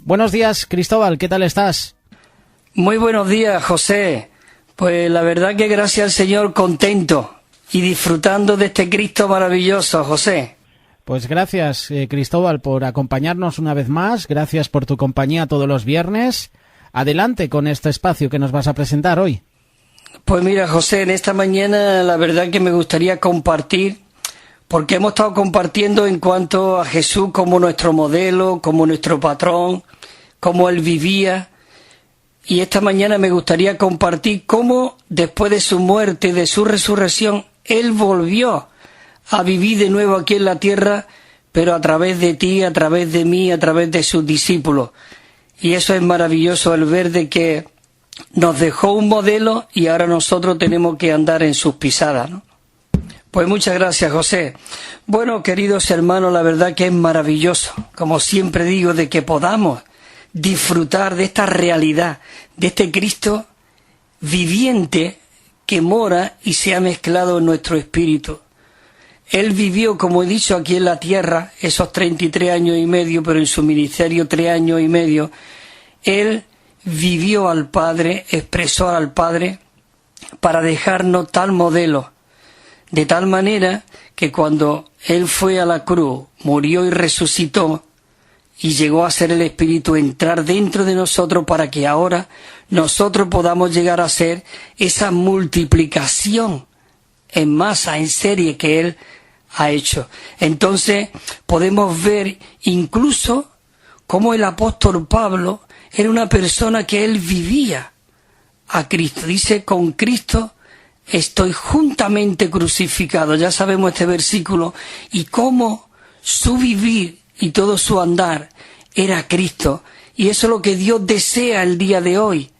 Buenos días, Cristóbal, ¿qué tal estás? Muy buenos días, José. Pues la verdad que gracias al Señor contento y disfrutando de este Cristo maravilloso, José. Pues gracias, Cristóbal, por acompañarnos una vez más. Gracias por tu compañía todos los viernes. Adelante con este espacio que nos vas a presentar hoy. Pues mira, José, en esta mañana la verdad que me gustaría compartir, porque hemos estado compartiendo en cuanto a Jesús como nuestro modelo, como nuestro patrón, cómo Él vivía. Y esta mañana me gustaría compartir cómo después de su muerte, de su resurrección, Él volvió a vivir de nuevo aquí en la tierra, pero a través de ti, a través de mí, a través de sus discípulos. Y eso es maravilloso, el ver de que nos dejó un modelo y ahora nosotros tenemos que andar en sus pisadas, ¿no? Pues muchas gracias, José. Bueno, queridos hermanos, la verdad que es maravilloso, como siempre digo, de que podamos disfrutar de esta realidad, de este Cristo viviente que mora y se ha mezclado en nuestro espíritu. Él vivió, como he dicho, aquí en la tierra, esos 33 años y medio, pero en su ministerio 3 años y medio. Él vivió al Padre, expresó al Padre para dejarnos tal modelo, de tal manera que cuando Él fue a la cruz, murió y resucitó, y llegó a ser el Espíritu entrar dentro de nosotros para que ahora nosotros podamos llegar a ser esa multiplicación en masa, en serie que Él ha hecho. Entonces podemos ver incluso cómo el apóstol Pablo era una persona que él vivía a Cristo. Dice, con Cristo estoy juntamente crucificado. Ya sabemos este versículo y cómo su vivir y todo su andar era Cristo. Y eso es lo que Dios desea el día de hoy,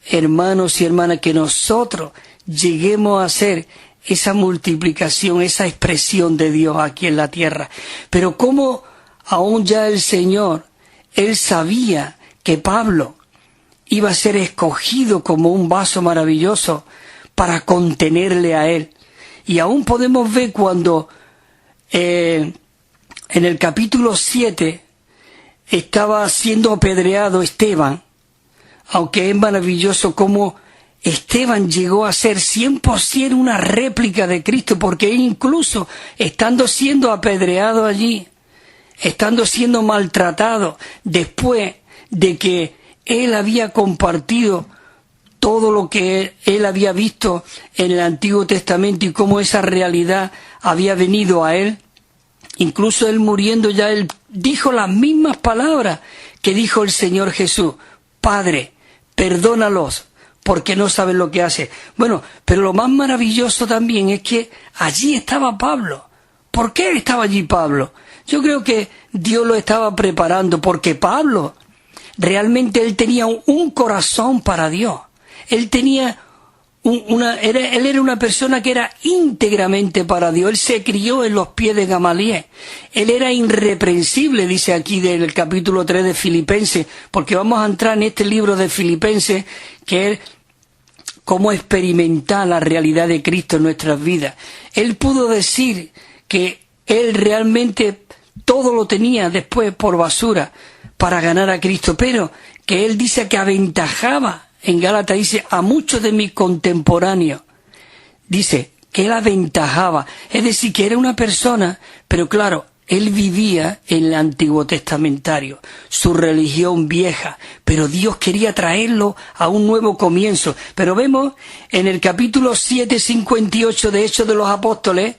hermanos y hermanas, que nosotros lleguemos a ser esa multiplicación, esa expresión de Dios aquí en la tierra. Pero como aún ya el Señor, Él sabía que Pablo iba a ser escogido como un vaso maravilloso para contenerle a Él. Y aún podemos ver cuando en el capítulo 7 estaba siendo apedreado Esteban, aunque es maravilloso cómo Esteban llegó a ser 100% una réplica de Cristo, porque incluso estando siendo apedreado allí, estando siendo maltratado, después de que él había compartido todo lo que él había visto en el Antiguo Testamento y cómo esa realidad había venido a él, incluso él muriendo ya, él dijo las mismas palabras que dijo el Señor Jesús: Padre, perdónalos, porque no saben lo que hace. Bueno, pero lo más maravilloso también es que allí estaba Pablo. ¿Por qué estaba allí Pablo? Yo creo que Dios lo estaba preparando, porque Pablo, realmente él tenía un corazón para Dios. Él tenía él era una persona que era íntegramente para Dios. Él se crió en los pies de Gamaliel. Él era irreprensible, dice aquí del capítulo 3 de Filipenses, porque vamos a entrar en este libro de Filipenses, que es cómo experimentar la realidad de Cristo en nuestras vidas. Él pudo decir que él realmente todo lo tenía después por basura para ganar a Cristo, pero que él dice que aventajaba, en Gálatas dice, a muchos de mis contemporáneos. Dice que él aventajaba, es decir, que era una persona, pero claro, él vivía en el Antiguo Testamentario, su religión vieja, pero Dios quería traerlo a un nuevo comienzo. Pero vemos en el capítulo 7, 58 de Hechos de los Apóstoles,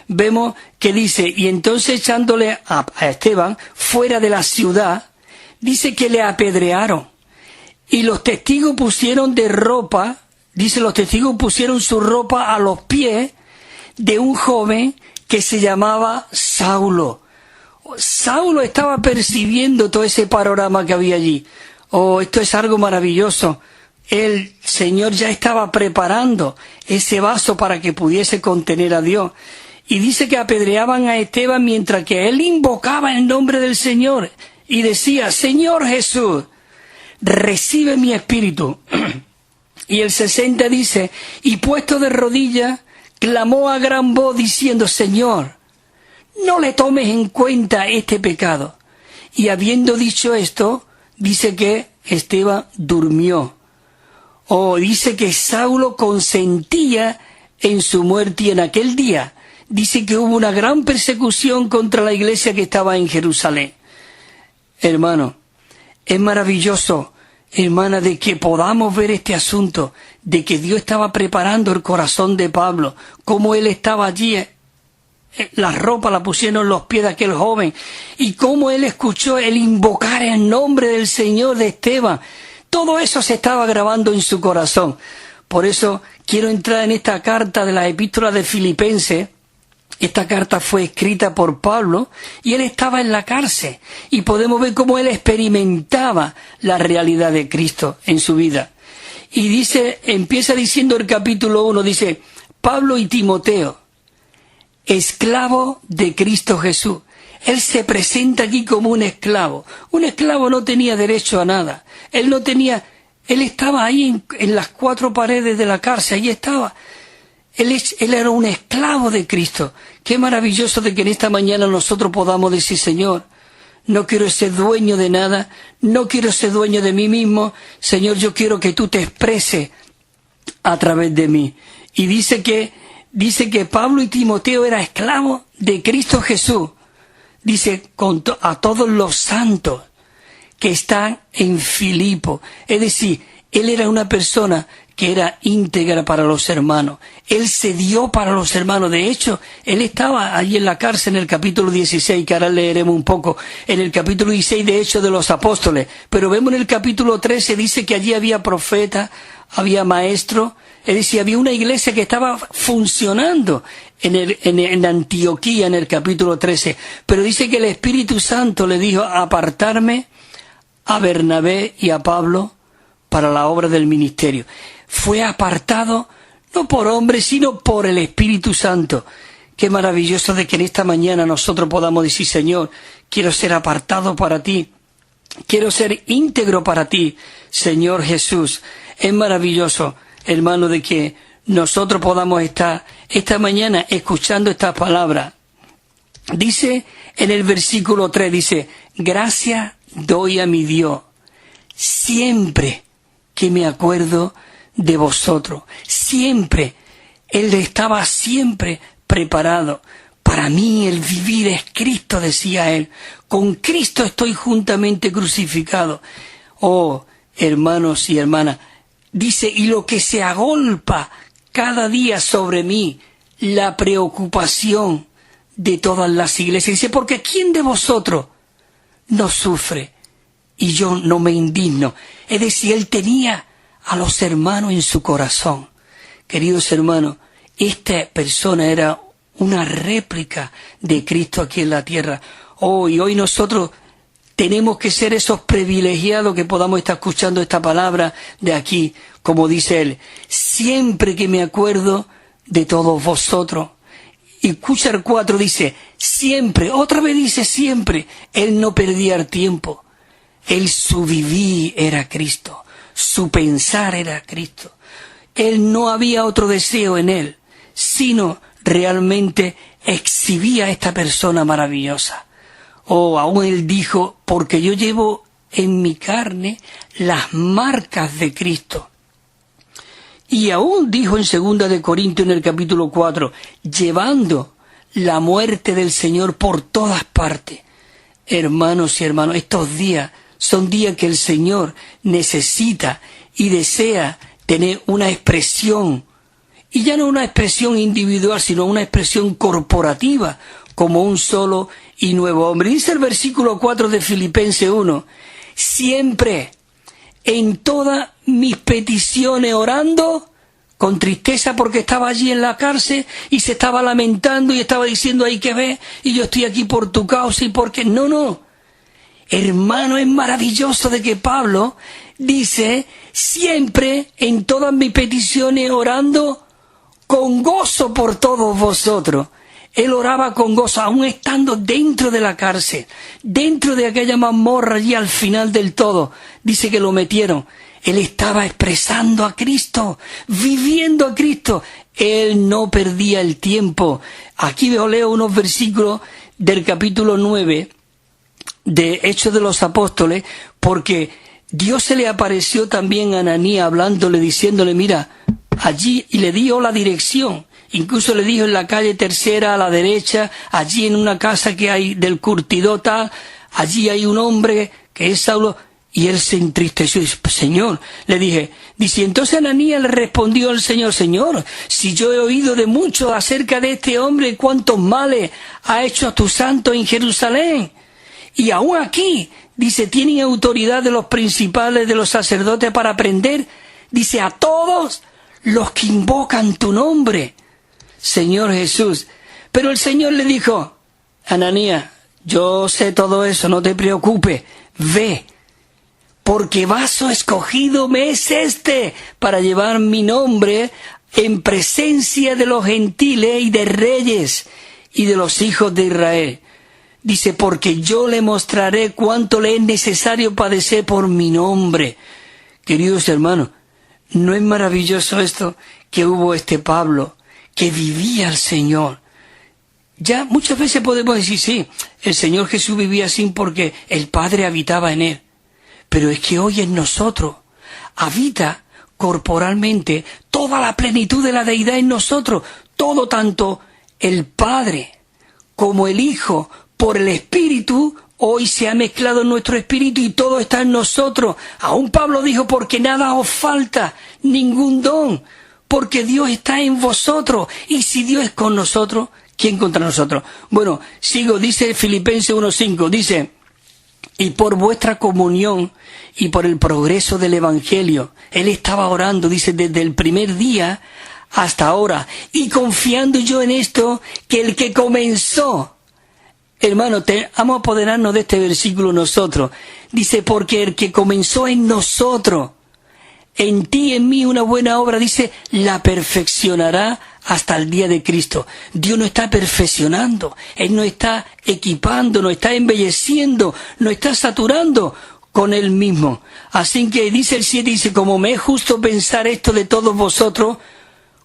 vemos que dice, y entonces echándole a Esteban fuera de la ciudad, dice que le apedrearon. Y los testigos pusieron de ropa, dice, los testigos pusieron su ropa a los pies de un joven que se llamaba Saulo. Saulo estaba percibiendo todo ese panorama que había allí. Oh, esto es algo maravilloso. El Señor ya estaba preparando ese vaso para que pudiese contener a Dios. Y dice que apedreaban a Esteban mientras que él invocaba el nombre del Señor y decía: Señor Jesús, recibe mi espíritu. Y el 60 dice, y puesto de rodillas, clamó a gran voz diciendo: Señor, no le tomes en cuenta este pecado. Y habiendo dicho esto, dice que Esteban durmió. Dice que Saulo consentía en su muerte, y en aquel día dice que hubo una gran persecución contra la iglesia que estaba en Jerusalén. Hermano, es maravilloso, hermana, de que podamos ver este asunto, de que Dios estaba preparando el corazón de Pablo, cómo él estaba allí, la ropa la pusieron en los pies de aquel joven, y cómo él escuchó el invocar el nombre del Señor de Esteban. Todo eso se estaba grabando en su corazón. Por eso quiero entrar en esta carta de la epístola de Filipenses. Esta carta fue escrita por Pablo y él estaba en la cárcel, y podemos ver cómo él experimentaba la realidad de Cristo en su vida. Y dice, empieza diciendo el capítulo 1, dice: Pablo y Timoteo, esclavo de Cristo Jesús. Él se presenta aquí como un esclavo. Un esclavo no tenía derecho a nada. Él estaba ahí en las cuatro paredes de la cárcel, ahí estaba. Él era un esclavo de Cristo. Qué maravilloso de que en esta mañana nosotros podamos decir: Señor, no quiero ser dueño de nada, no quiero ser dueño de mí mismo. Señor, yo quiero que tú te expreses a través de mí. Y dice que Pablo y Timoteo eran esclavos de Cristo Jesús. Dice, a todos los santos que están en Filipo. Es decir, él era una persona que era íntegra para los hermanos. Él se dio para los hermanos. De hecho, él estaba allí en la cárcel en el capítulo 16, que ahora leeremos un poco, en el capítulo 16 de Hechos de los Apóstoles. Pero vemos en el capítulo 13, dice que allí había profetas, había maestros, es decir, había una iglesia que estaba funcionando en Antioquía, en el capítulo 13. Pero dice que el Espíritu Santo le dijo: apartarme a Bernabé y a Pablo para la obra del ministerio. Fue apartado no por hombres, sino por el Espíritu Santo. Qué maravilloso de que en esta mañana nosotros podamos decir: Señor, quiero ser apartado para ti, quiero ser íntegro para ti, Señor Jesús. Es maravilloso, hermano, de que nosotros podamos estar esta mañana escuchando estas palabras. Dice en el versículo 3, dice: gracias doy a mi Dios siempre que me acuerdo de vosotros. Siempre. Él estaba siempre preparado. Para mí el vivir es Cristo, decía él. Con Cristo estoy juntamente crucificado. Oh, hermanos y hermanas, dice: y lo que se agolpa cada día sobre mí, la preocupación de todas las iglesias. Dice: porque ¿quién de vosotros no sufre y yo no me indigno? Es decir, él tenía a los hermanos en su corazón. Queridos hermanos, esta persona era una réplica de Cristo aquí en la tierra. Y hoy nosotros tenemos que ser esos privilegiados que podamos estar escuchando esta palabra de aquí, como dice él: siempre que me acuerdo de todos vosotros. Y escucha el 4, dice: siempre, otra vez dice siempre. Él no perdía el tiempo. Su vivir era Cristo, su pensar era Cristo. Él no había otro deseo en él, sino realmente exhibía a esta persona maravillosa. Aún él dijo: porque yo llevo en mi carne las marcas de Cristo. Y aún dijo en 2 de Corintios, en el capítulo 4, llevando la muerte del Señor por todas partes. Hermanos y hermanos, estos días son días que el Señor necesita y desea tener una expresión, y ya no una expresión individual, sino una expresión corporativa, como un solo y nuevo hombre. Dice el versículo 4 de Filipenses 1, siempre, en todas mis peticiones orando, con tristeza porque estaba allí en la cárcel y se estaba lamentando y estaba diciendo: hay que ver, y yo estoy aquí por tu causa y porque... No. Hermano, es maravilloso de que Pablo dice: siempre en todas mis peticiones orando con gozo por todos vosotros. Él oraba con gozo, aún estando dentro de la cárcel, dentro de aquella mazmorra allí al final del todo. Dice que lo metieron. Él estaba expresando a Cristo, viviendo a Cristo. Él no perdía el tiempo. Aquí leo unos versículos del capítulo 9 de Hechos de los Apóstoles, porque Dios se le apareció también a Ananías hablándole, diciéndole, mira, allí, y le dio la dirección. Incluso le dijo en la calle Tercera a la derecha, allí en una casa que hay del curtidor tal, allí hay un hombre que es Saulo. Y él se entristeció y dice, Señor, le dije, dice, entonces Ananías le respondió al Señor, Señor, si yo he oído de mucho acerca de este hombre, cuántos males ha hecho a tu santo en Jerusalén. Y aún aquí, dice, tienen autoridad de los principales, de los sacerdotes para prender, dice, a todos los que invocan tu nombre, Señor Jesús. Pero el Señor le dijo, Ananías, yo sé todo eso, no te preocupes, ve, porque vaso escogido me es este para llevar mi nombre en presencia de los gentiles y de reyes y de los hijos de Israel. Dice, porque yo le mostraré cuánto le es necesario padecer por mi nombre. Queridos hermanos, ¿no es maravilloso esto que hubo este Pablo, que vivía al Señor? Ya muchas veces podemos decir, sí, el Señor Jesús vivía así porque el Padre habitaba en él. Pero es que hoy en nosotros habita corporalmente toda la plenitud de la deidad en nosotros. Todo, tanto el Padre como el Hijo, por el Espíritu, hoy se ha mezclado en nuestro espíritu y todo está en nosotros. Aún Pablo dijo, porque nada os falta, ningún don, porque Dios está en vosotros. Y si Dios es con nosotros, ¿quién contra nosotros? Bueno, sigo, dice Filipenses 1:5, dice, y por vuestra comunión y por el progreso del Evangelio. Él estaba orando, dice, desde el primer día hasta ahora, y confiando yo en esto, que el que comenzó, hermano, vamos a apoderarnos de este versículo nosotros, dice, porque el que comenzó en nosotros, en ti y en mí una buena obra, dice, la perfeccionará hasta el día de Cristo. Dios nos está perfeccionando, Él nos está equipando, nos está embelleciendo, nos está saturando con Él mismo. Así que dice el 7, dice, como me es justo pensar esto de todos vosotros,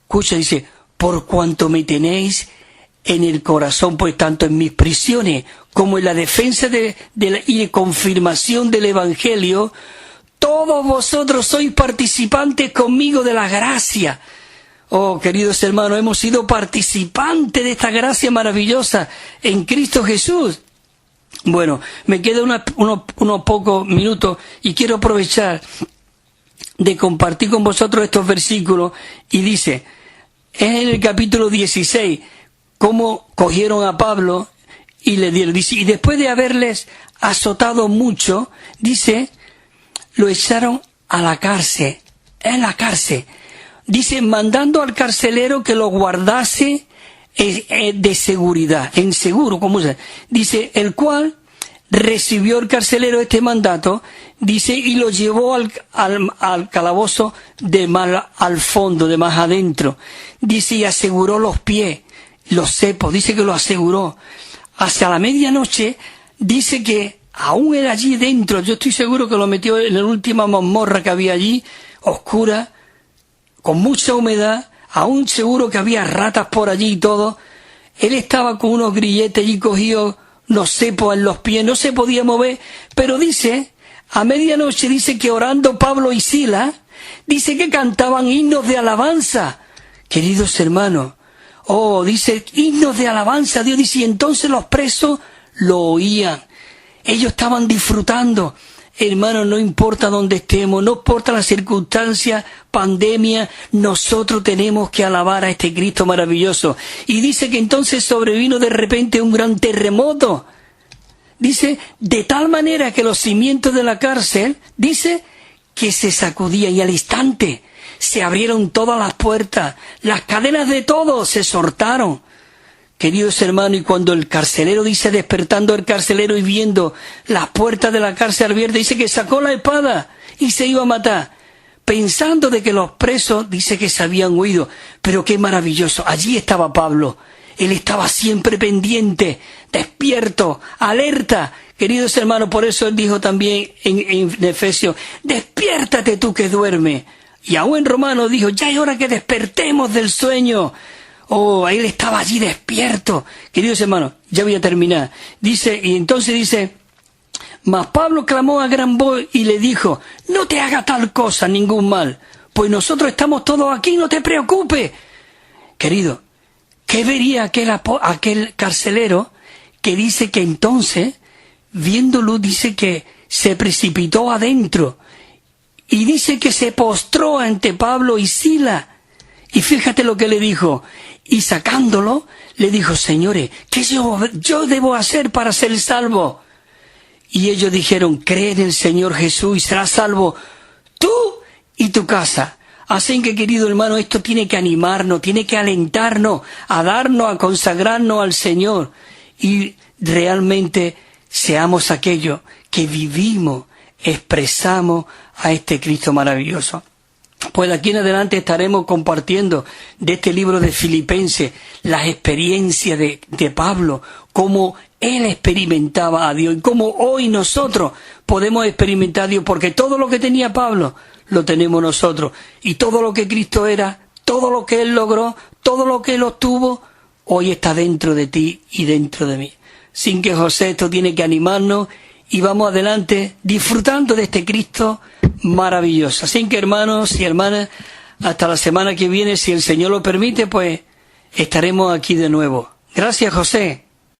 escucha, dice, por cuanto me tenéis en el corazón, pues tanto en mis prisiones como en la defensa y confirmación del Evangelio, todos vosotros sois participantes conmigo de la gracia. Oh, queridos hermanos, hemos sido participantes de esta gracia maravillosa en Cristo Jesús. Bueno, me quedan unos pocos minutos y quiero aprovechar de compartir con vosotros estos versículos. Y dice, es en el capítulo 16, cómo cogieron a Pablo y le dieron, dice, y después de haberles azotado mucho, dice, lo echaron a la cárcel, en la cárcel. Dice, mandando al carcelero que lo guardase de seguridad, en seguro, como se dice, el cual recibió el carcelero este mandato, dice, y lo llevó al calabozo de más al fondo, de más adentro. Dice, y aseguró los pies, los cepos, dice que lo aseguró. Hacia la medianoche, dice que aún era allí dentro, yo estoy seguro que lo metió en la última mazmorra que había allí, oscura, con mucha humedad, aún seguro que había ratas por allí y todo. Él estaba con unos grilletes allí cogidos, los cepos en los pies, no se podía mover, pero dice, a medianoche dice que orando Pablo y Silas, dice que cantaban himnos de alabanza. Queridos hermanos, oh, dice, himnos de alabanza a Dios, dice, y entonces los presos lo oían. Ellos estaban disfrutando. Hermanos, no importa dónde estemos, no importa las circunstancias, pandemia, nosotros tenemos que alabar a este Cristo maravilloso. Y dice que entonces sobrevino de repente un gran terremoto. Dice, de tal manera que los cimientos de la cárcel, dice, que se sacudían y al instante se abrieron todas las puertas, las cadenas de todos se soltaron. Queridos hermanos, y cuando el carcelero, dice, despertando el carcelero y viendo las puertas de la cárcel abiertas, dice que sacó la espada y se iba a matar, pensando de que los presos, dice que se habían huido. Pero qué maravilloso, allí estaba Pablo, él estaba siempre pendiente, despierto, alerta. Queridos hermanos, por eso él dijo también en Efesios, despiértate tú que duermes. Y aún en Romanos dijo, ya es hora que despertemos del sueño. Oh, él estaba allí despierto. Queridos hermanos, ya voy a terminar. Dice, y entonces dice, Mas Pablo clamó a gran voz y le dijo: no te haga tal cosa, ningún mal, pues nosotros estamos todos aquí, no te preocupes. Querido, ¿qué vería aquel carcelero que dice que entonces, viéndolo, dice que se precipitó adentro y dice que se postró ante Pablo y Silas? Y fíjate lo que le dijo. Y sacándolo, le dijo: señores, ¿qué yo debo hacer para ser salvo? Y ellos dijeron: cree en el Señor Jesús y serás salvo tú y tu casa. Así que, querido hermano, esto tiene que animarnos, tiene que alentarnos, a darnos, a consagrarnos al Señor. Y realmente seamos aquellos que vivimos, expresamos a este Cristo maravilloso. Pues de aquí en adelante estaremos compartiendo de este libro de Filipenses las experiencias de Pablo, cómo él experimentaba a Dios y cómo hoy nosotros podemos experimentar a Dios, porque todo lo que tenía Pablo lo tenemos nosotros, y todo lo que Cristo era, todo lo que él logró, todo lo que él obtuvo, hoy está dentro de ti y dentro de mí. Sin que, José, esto tiene que animarnos y vamos adelante disfrutando de este Cristo maravilloso. Así que, hermanos y hermanas, hasta la semana que viene, si el Señor lo permite, pues estaremos aquí de nuevo. Gracias, José.